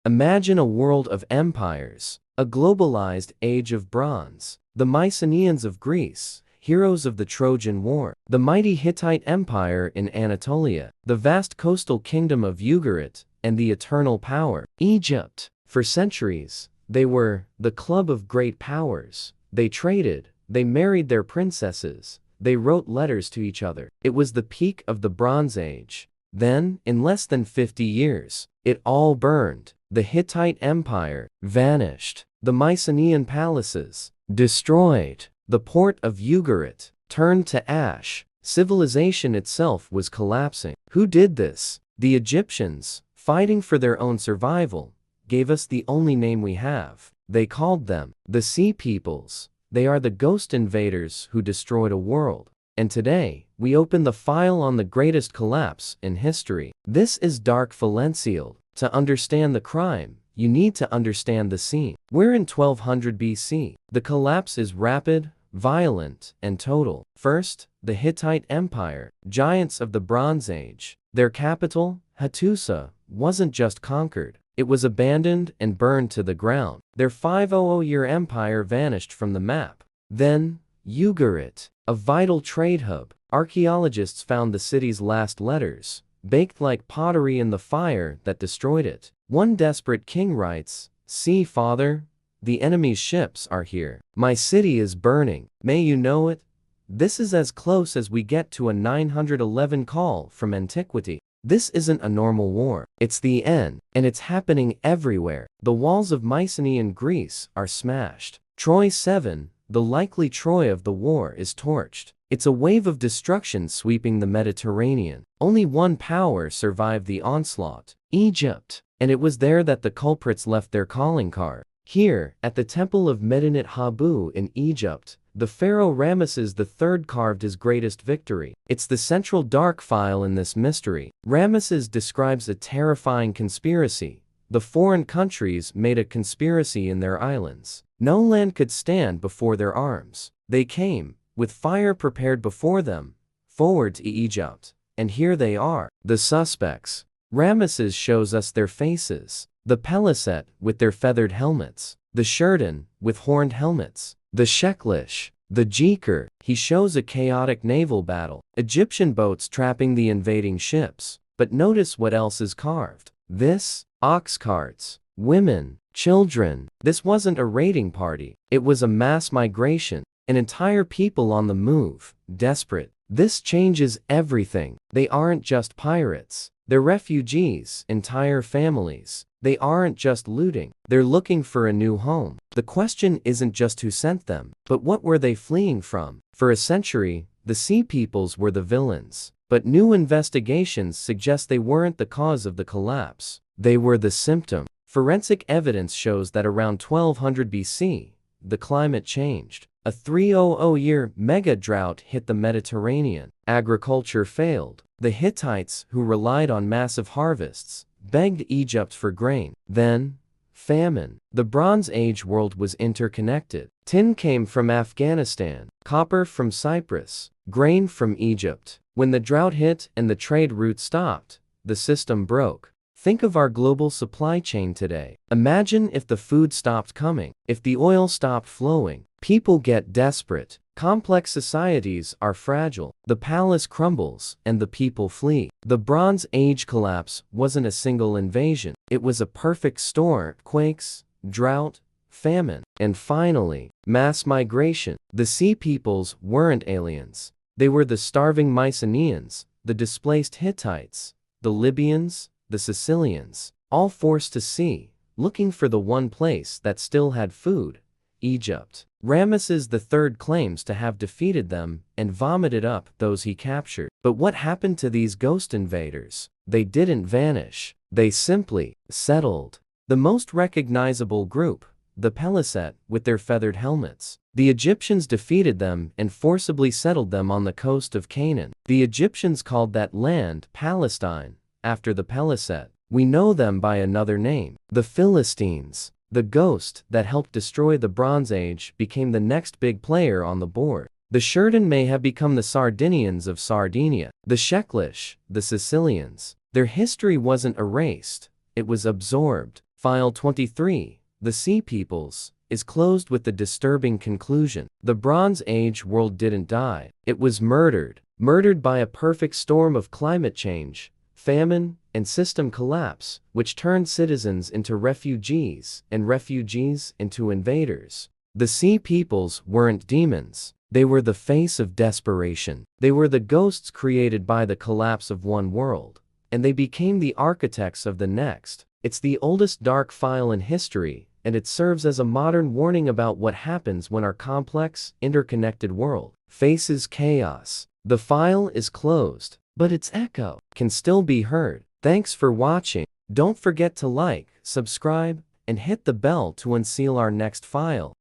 Imagine a world of empires, a globalized age of bronze. The Mycenaeans of Greece, heroes of the Trojan War. The mighty Hittite Empire in Anatolia. The vast coastal kingdom of Ugarit, and the eternal power, Egypt. For centuries, they were the club of great powers. They traded, they married their princesses, they wrote letters to each other. It was the peak of the Bronze Age. Then, in less than 50 years, it all burned. The Hittite Empire vanished. The Mycenaean palaces destroyed. The port of Ugarit turned to ash. Civilization itself was collapsing. Who did this? The Egyptians, fighting for their own survival, gave us the only name we have. They called them the Sea Peoples. They are the ghost invaders who destroyed a world. And today, we open the file on the greatest collapse in history. This is DarkFilesUnsealed. To understand the crime, you need to understand the scene. We're in 1200 BC. The collapse is rapid, violent, and total. First, the Hittite Empire, giants of the Bronze Age. Their capital, Hattusa, wasn't just conquered. It was abandoned and burned to the ground. Their 500-year empire vanished from the map. Then, Ugarit, a vital trade hub. Archaeologists found the city's last letters, baked like pottery in the fire that destroyed it. One desperate king writes, "See, father, the enemy's ships are here. My city is burning. May you know it?" This is as close as we get to a 911 call from antiquity. This isn't a normal war. It's the end, and it's happening everywhere. The walls of Mycenaean Greece are smashed. Troy 7, the likely Troy of the war, is torched. It's a wave of destruction sweeping the Mediterranean. Only one power survived the onslaught, Egypt. And it was there that the culprits left their calling card. Here, at the temple of Medinet Habu in Egypt, the Pharaoh Ramesses III carved his greatest victory. It's the central dark file in this mystery. Ramesses describes a terrifying conspiracy. The foreign countries made a conspiracy in their islands. No land could stand before their arms. They came, with fire prepared before them, forward to Egypt. And here they are, the suspects. Ramesses shows us their faces. The Peliset, with their feathered helmets. The Shurden, with horned helmets. The Sheklish, the Jeker. He shows a chaotic naval battle. Egyptian boats trapping the invading ships. But notice what else is carved. This, ox carts, women, children. This wasn't a raiding party. It was a mass migration. An entire people on the move, desperate. This changes everything. They aren't just pirates. They're refugees, entire families. They aren't just looting. They're looking for a new home. The question isn't just who sent them, but what were they fleeing from? For a century, the Sea Peoples were the villains. But new investigations suggest they weren't the cause of the collapse. They were the symptom. Forensic evidence shows that around 1200 BC, the climate changed. A 300-year mega drought hit the Mediterranean. Agriculture failed. The Hittites, who relied on massive harvests, begged Egypt for grain. Then, famine. The Bronze Age world was interconnected. Tin came from Afghanistan, copper from Cyprus, grain from Egypt. When the drought hit and the trade route stopped, the system broke. Think of our global supply chain today. Imagine if the food stopped coming, if the oil stopped flowing. People get desperate. Complex societies are fragile. The palace crumbles, and the people flee. The Bronze Age collapse wasn't a single invasion. It was a perfect storm: quakes, drought, famine, and finally, mass migration. The Sea Peoples weren't aliens. They were the starving Mycenaeans, the displaced Hittites, the Libyans, the Sicilians, all forced to sea, looking for the one place that still had food, Egypt. Ramesses III claims to have defeated them and vomited up those he captured. But what happened to these ghost invaders? They didn't vanish. They simply settled. The most recognizable group, the Peliset, with their feathered helmets. The Egyptians defeated them and forcibly settled them on the coast of Canaan. The Egyptians called that land Palestine, after the Peliset. We know them by another name, the Philistines. The ghost that helped destroy the Bronze Age became the next big player on the board. The Shurden may have become the Sardinians of Sardinia. The Sheklish, the Sicilians. Their history wasn't erased, it was absorbed. File 23, The Sea Peoples, is closed with the disturbing conclusion. The Bronze Age world didn't die. It was murdered. Murdered by a perfect storm of climate change, famine, and system collapse, which turned citizens into refugees and refugees into invaders. The Sea Peoples weren't demons. They were the face of desperation. They were the ghosts created by the collapse of one world, and they became the architects of the next. It's the oldest dark file in history, and it serves as a modern warning about what happens when our complex, interconnected world faces chaos. The file is closed, but its echo can still be heard. Thanks for watching. Don't forget to like, subscribe, and hit the bell to unseal our next file.